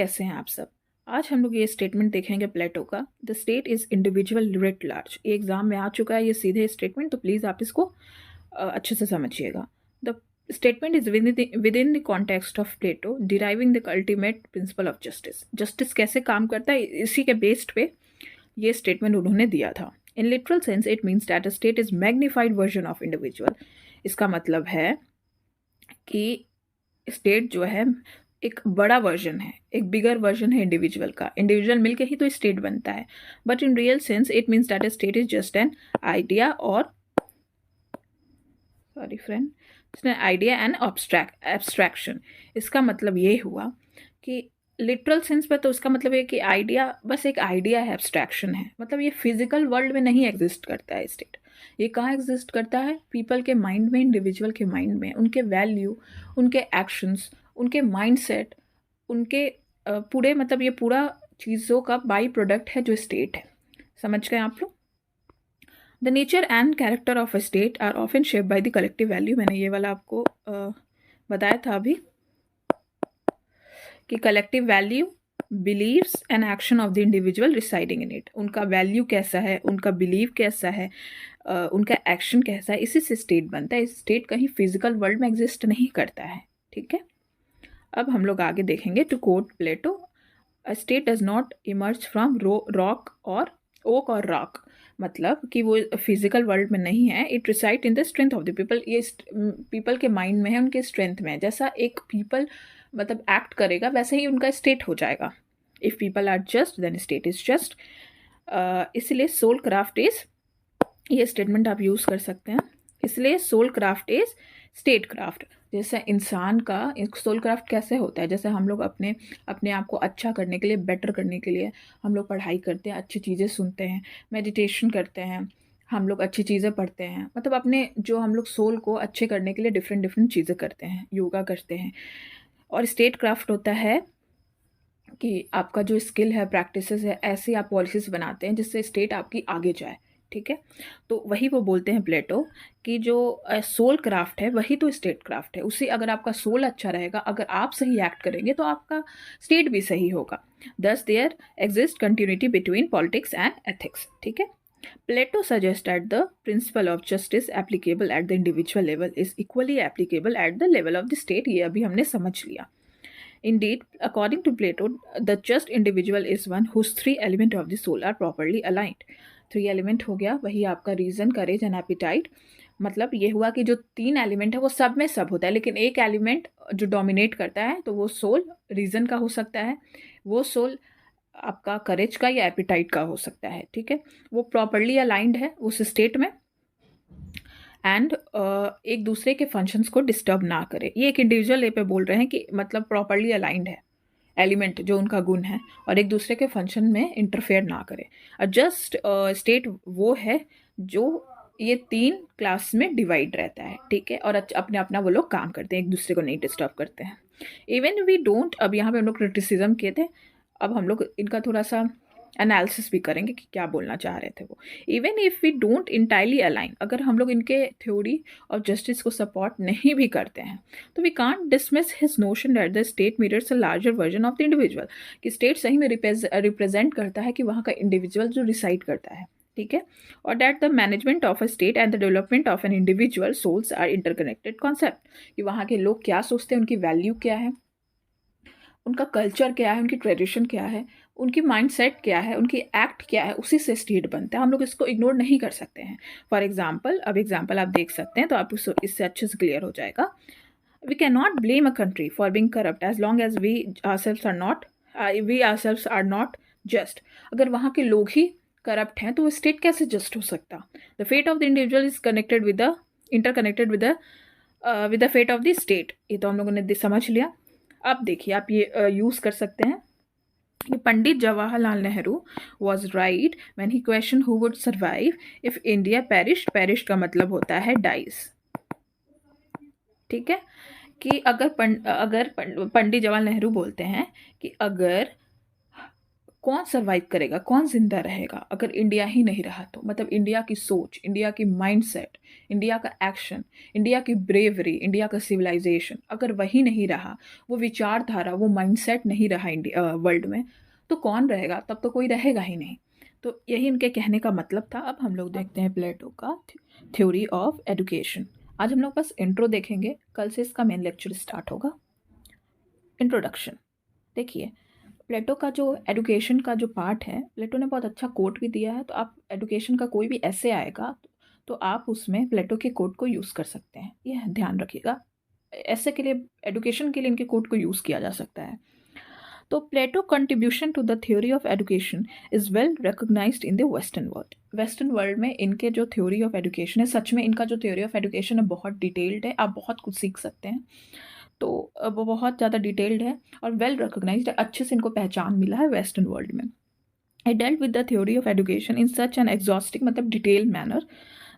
कैसे हैं आप सब। आज हम लोग ये स्टेटमेंट देखेंगे प्लेटो का, the state is individual writ large. ये एग्जाम में आ चुका है ये सीधे स्टेटमेंट, तो प्लीज़ आप इसको अच्छे से समझिएगा। The statement is within the context of Plato deriving the ultimate principle of justice. Justice कैसे काम करता है इसी के बेस्ड पे ये स्टेटमेंट उन्होंने दिया था। In literal sense it means that a state is magnified version of individual. इसका मतलब है कि स्टेट जो है एक बड़ा वर्जन है, एक बिगर वर्जन है इंडिविजुअल का। इंडिविजुअल मिलके ही तो स्टेट बनता है। But in real sense it means that state is just an idea और आइडिया एंड एब्स्ट्रैक्शन। इसका मतलब ये हुआ कि लिटरल सेंस पे तो उसका मतलब है कि आइडिया बस एक आइडिया है, एब्स्ट्रैक्शन है। मतलब ये फिजिकल वर्ल्ड में नहीं एग्जिस्ट करता है स्टेट। ये कहाँ एग्जिस्ट करता है? पीपल के माइंड में, इंडिविजुअल के माइंड में, उनके वैल्यू, उनके एक्शंस, उनके माइंडसेट, उनके पूरे मतलब ये पूरा चीज़ों का बाई प्रोडक्ट है जो स्टेट है। समझ गए आप लोग? The nature and character of a state are often shaped by the collective value. मैंने ये वाला आपको बताया था अभी कि collective value, believes and action of the individual residing in it. उनका वैल्यू कैसा है, उनका बिलीव कैसा है, उनका एक्शन कैसा है, इसी से स्टेट बनता है। स्टेट कहीं फिजिकल वर्ल्ड में एग्जिस्ट नहीं करता है। ठीक है, अब हम लोग आगे देखेंगे। To quote Plato, a state does not emerge from rock और ओक और रॉक। मतलब कि वो फिजिकल वर्ल्ड में नहीं है। It reside in the strength of the people. ये पीपल के माइंड में है, उनके स्ट्रेंथ में है। जैसा एक पीपल मतलब एक्ट करेगा वैसे ही उनका स्टेट हो जाएगा। If people are just then state is just. इसलिए सोल क्राफ्ट इज, ये स्टेटमेंट आप यूज कर सकते हैं। इसलिए soulcraft is statecraft. जैसे इंसान का सोल क्राफ्ट कैसे होता है? जैसे हम लोग अपने अपने आप को अच्छा करने के लिए, बेटर करने के लिए हम लोग पढ़ाई करते हैं, अच्छी चीज़ें सुनते हैं, मेडिटेशन करते हैं, हम लोग अच्छी चीज़ें पढ़ते हैं। मतलब अपने जो हम लोग सोल को अच्छे करने के लिए डिफरेंट डिफरेंट चीज़ें करते हैं, योगा करते हैं। और स्टेट क्राफ्ट होता है कि आपका जो स्किल है, प्रैक्टिसेस है, ऐसे आप पॉलिसीज बनाते हैं जिससे स्टेट आपकी आगे जाए। ठीक है, तो वही वो बोलते हैं प्लेटो कि जो सोल क्राफ्ट है वही तो स्टेट क्राफ्ट है। उसी अगर आपका सोल अच्छा रहेगा, अगर आप सही एक्ट करेंगे तो आपका स्टेट भी सही होगा। Thus there exist continuity between politics and ethics. ठीक है, Plato suggest that the principle of justice applicable at the individual level is equally applicable at the level of the state. ये अभी हमने समझ लिया। Indeed, according to Plato, the just individual is one whose three elements of the soul are properly aligned. Three element हो गया वही आपका reason, courage and appetite. मतलब ये हुआ कि जो तीन एलिमेंट है वो सब में सब होता है, लेकिन एक एलिमेंट जो डोमिनेट करता है तो वो सोल रीजन का हो सकता है, वो सोल आपका करेज का या एपिटाइट का हो सकता है। ठीक है, वो प्रॉपरली अलाइंड है उस स्टेट में एंड एक दूसरे के फंक्शंस को डिस्टर्ब ना करे। ये एक इंडिविजुअल ले पे बोल रहे हैं कि मतलब प्रॉपरली अलाइंड है एलिमेंट जो उनका गुण है, और एक दूसरे के फंक्शन में इंटरफेयर ना करे। जस्ट स्टेट वो है जो ये तीन क्लास में डिवाइड रहता है। ठीक है, और अपने अपना वो लोग काम करते हैं, एक दूसरे को नहीं डिस्टर्ब करते हैं। इवन वी डोंट, अब यहाँ पे हम लोग क्रिटिसिज्म किए थे, अब हम लोग इनका थोड़ा सा एनालिसिस भी करेंगे कि क्या बोलना चाह रहे थे वो। Even if we don't entirely align, अगर हम लोग इनके थ्योरी ऑफ जस्टिस को सपोर्ट नहीं भी करते हैं तो we can't dismiss his notion that the state mirrors a larger version of the individual. कि स्टेट सही में रिप्रेजेंट करता है कि वहाँ का इंडिविजुअल जो रिसाइड करता है। ठीक है, और that the management of a state and the development of an individual souls are interconnected concept. कि वहाँ के लोग क्या सोचते हैं, उनकी वैल्यू क्या है, उनका कल्चर क्या है, उनकी ट्रेडिशन क्या है, उनकी माइंडसेट क्या है, उनकी एक्ट क्या है, उसी से स्टेट बनता है। हम लोग इसको इग्नोर नहीं कर सकते हैं। फॉर एग्जाम्पल, अब एग्जाम्पल आप देख सकते हैं तो आप इससे अच्छे से क्लियर हो जाएगा। We can not blame a country for being corrupt as long as we ourselves are not just. अगर वहाँ के लोग ही करप्ट हैं तो वो स्टेट कैसे जस्ट हो सकता? The fate of the individual is connected with the interconnected with the fate of the state. ये तो हम लोगों ने समझ लिया। अब देखिए आप ये यूज़ कर सकते हैं। Pandit Jawaharlal Nehru was right when he question who would survive if India perished. Perished का मतलब होता है डाइज। ठीक है, कि अगर पंडित जवाहरलाल नेहरू बोलते हैं कि अगर कौन सर्वाइव करेगा, कौन जिंदा रहेगा अगर इंडिया ही नहीं रहा तो? मतलब इंडिया की सोच, इंडिया की माइंडसेट, इंडिया का एक्शन, इंडिया की ब्रेवरी, इंडिया का सिविलाइजेशन अगर वही नहीं रहा, वो विचारधारा, वो माइंडसेट नहीं रहा इंडिया वर्ल्ड में, तो कौन रहेगा? तब तो कोई रहेगा ही नहीं। तो यही इनके कहने का मतलब था। अब हम लोग देखते हैं प्लेटो का थ्योरी ऑफ एजुकेशन। आज हम लोग बस इंट्रो देखेंगे, कल से इसका मेन लेक्चर स्टार्ट होगा। इंट्रोडक्शन देखिए, प्लेटो का जो एजुकेशन का जो पार्ट है, प्लेटो ने बहुत अच्छा कोट भी दिया है। तो आप एजुकेशन का कोई भी ऐसे आएगा तो आप उसमें प्लेटो के कोट को यूज़ कर सकते हैं, यह ध्यान रखिएगा। ऐसे के लिए, एजुकेशन के लिए इनके कोट को यूज़ किया जा सकता है। तो Plato contribution to the theory of education is well recognised in the western world. Western world में इनके जो थ्योरी ऑफ एजुकेशन है, सच में इनका जो थ्योरी ऑफ एजुकेशन है बहुत डिटेल्ड है, आप बहुत कुछ सीख सकते हैं। तो वो बहुत ज़्यादा डिटेल्ड है और वेल रिकॉग्नाइज्ड है, अच्छे से इनको पहचान मिला है वेस्टर्न वर्ल्ड में। I dealt with the theory of education in such an exhaustive, मतलब डिटेल मैनर,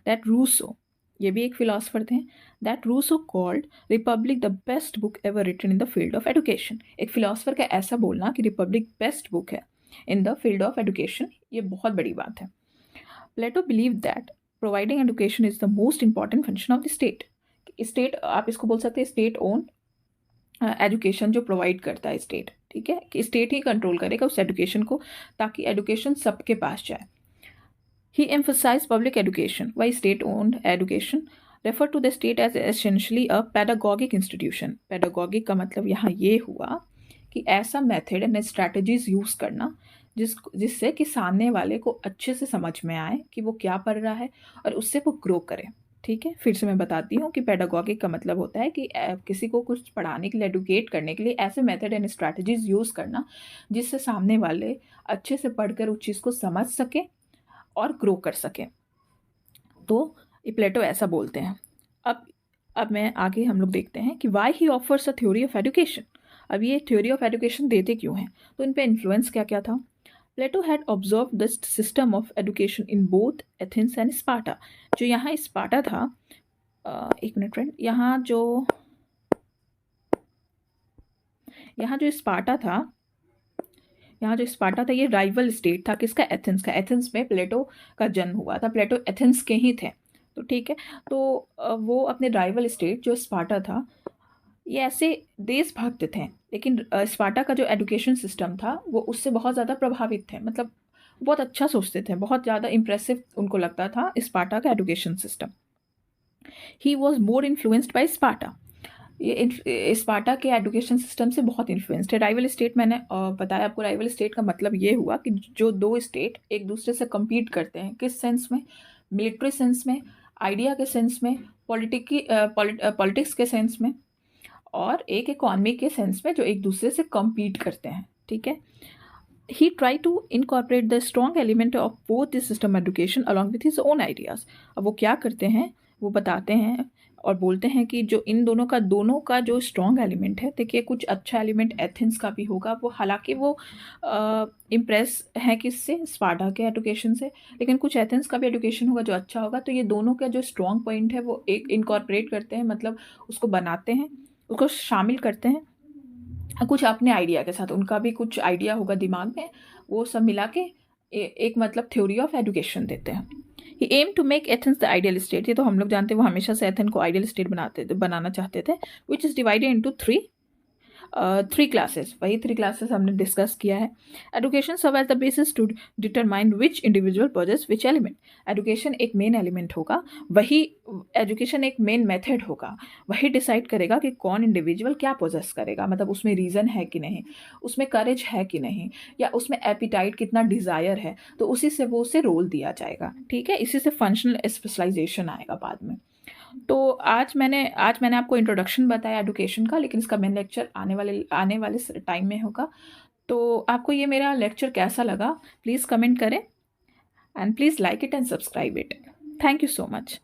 दैट रूसो, ये भी एक फिलोसफर थे, that Rousseau called Republic the best book ever written in the field of education. एक philosopher का ऐसा बोलना कि रिपब्लिक बेस्ट बुक है in the field of education, ये बहुत बड़ी बात है। Plato believe that providing education is the most important function of the state. State, आप इसको बोल सकते हैं स्टेट ओन एजुकेशन जो प्रोवाइड करता है स्टेट, ठीक है, कि स्टेट ही कंट्रोल करेगा उस एजुकेशन को, ताकि एजुकेशन सबके पास जाए। He emphasize public education why state owned education refer to the state as essentially a pedagogic institution. Pedagogic का मतलब यहाँ ये हुआ कि ऐसा मेथड एंड स्ट्रैटेजीज यूज़ करना जिससे कि सामने वाले को अच्छे से समझ में आए कि वो क्या पढ़ रहा है और उससे वो ग्रो करे। ठीक है, फिर से मैं बताती हूँ कि पेडागॉगिक का मतलब होता है कि किसी को कुछ पढ़ाने के लिए, एडुकेट करने के लिए ऐसे मेथड एंड स्ट्रैटेजीज यूज़ करना जिससे सामने वाले अच्छे से पढ़कर उस चीज़ को समझ सके और ग्रो कर सके। तो ये प्लेटो ऐसा बोलते हैं। अब मैं आगे हम लोग देखते हैं कि why he offers a theory of education. अब ये थ्योरी ऑफ एजुकेशन देते क्यों हैं, तो इन पे इन्फ्लुएंस क्या क्या था। Plato had observe the system of education in both Athens and Sparta. जो यहाँ स्पार्टा था, एक मिनट फ्रेंड, यहाँ जो स्पार्टा था ये राइवल स्टेट था किसका? एथेंस का। एथेंस में प्लेटो का जन्म हुआ था, प्लेटो एथेंस के ही थे। तो ठीक है, तो वो अपने राइवल स्टेट जो स्पार्टा था, ये ऐसे देशभक्त थे, लेकिन स्पार्टा का जो एजुकेशन सिस्टम था वो उससे बहुत ज़्यादा प्रभावित थे, मतलब बहुत अच्छा सोचते थे, बहुत ज़्यादा इम्प्रेसिव उनको लगता था स्पार्टा का education system. He was more influenced by Sparta. ये स्पार्टा के एजुकेशन सिस्टम से बहुत इन्फ्लुएंस्ड है। राइवल स्टेट, मैंने बताया आपको, राइवल स्टेट का मतलब ये हुआ कि जो दो स्टेट एक दूसरे से कम्पीट करते हैं, किस सेंस में? मिलिट्री सेंस में, आइडिया के सेंस में, पॉलिटिक्स के सेंस में, और एक इकॉनमी के सेंस में, जो एक दूसरे से कम्पीट करते हैं। ठीक है, he tried to incorporate the strong element of both the system education along with his own ideas। अब वो क्या करते हैं, वो बताते हैं और बोलते हैं कि जो इन दोनों का जो स्ट्रॉन्ग एलिमेंट है, देखिए कुछ अच्छा एलिमेंट एथेंस का भी होगा, वो हालांकि वो इम्प्रेस है किससे? स्पार्टा के एजुकेशन से, लेकिन कुछ एथेंस का भी एजुकेशन होगा जो अच्छा होगा। तो ये दोनों का जो स्ट्रॉन्ग पॉइंट है वो एक इनकॉर्पोरेट करते हैं, मतलब उसको बनाते हैं, उसको शामिल करते हैं कुछ अपने आइडिया के साथ। उनका भी कुछ आइडिया होगा दिमाग में, वो सब मिला के एक मतलब थ्योरी ऑफ एजुकेशन देते हैं। He aim to make Athens the ideal state. ये तो हम लोग जानते हैं, वो हमेशा से एथेंस को आइडियल स्टेट बनाना चाहते थे, which is divided into three classes. वही 3 क्लासेस हमने डिस्कस किया है। Education serve as the basis to determine which individual possess which element. एजुकेशन एक मेन एलिमेंट होगा, वही एजुकेशन एक मेन मेथड होगा, वही डिसाइड करेगा कि कौन इंडिविजुअल क्या पोजेस करेगा, मतलब उसमें रीज़न है कि नहीं, उसमें करेज है कि नहीं, या उसमें एपिटाइट कितना डिज़ायर है, तो उसी से वो उसे रोल दिया जाएगा। ठीक है, इसी से फंक्शनल स्पेशलाइजेशन आएगा बाद में। तो आज मैंने आपको इंट्रोडक्शन बताया एजुकेशन का, लेकिन इसका मेन लेक्चर आने वाले टाइम में होगा। तो आपको ये मेरा लेक्चर कैसा लगा, प्लीज़ कमेंट करें and please like it and subscribe it. Thank you so much.